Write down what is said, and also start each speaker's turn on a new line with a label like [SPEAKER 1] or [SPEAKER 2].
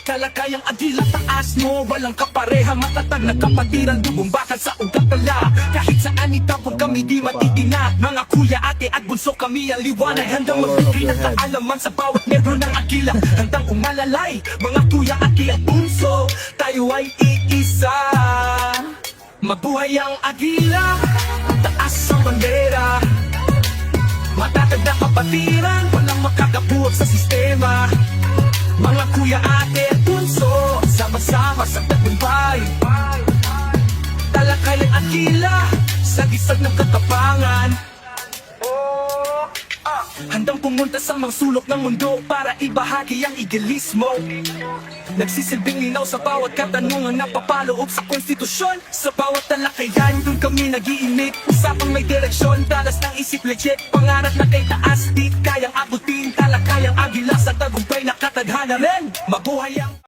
[SPEAKER 1] Talakayang agila, taas mo, walang kapareha. Matatag na kapatiran, bumbakan sa ugat tala. Kahit saan itapon kami di matitina. Mga kuya, ate at bunso kami ang liwanag. Handang magbigay ng kaalaman sa bawat membro ng agila. Handang umalalay, mga kuya, ate at bunso. Tayo ay iisa. Mabuhay ang agila, taas ang bandera. Matatag na kapatiran, walang makakabuwag sa sistema. Mga kuya, ate at bunso, sama-sama sa tagumpay. Talakayang agila, sa gisag ng katapangan. Handang pumunta sa mga sulok ng mundo para ibahagi ang idealismo. Nagsisilbing linaw sa bawat katanungan na papaloob sa konstitusyon. Sa bawat talakayan, dun kami nag-iinit. Usapang may direksyon, dalas ng isip legit. Pangarap na kay taas, di kayang abutin. Talakayang agila sa tagumpay na katadhana rin. Mabuhay ang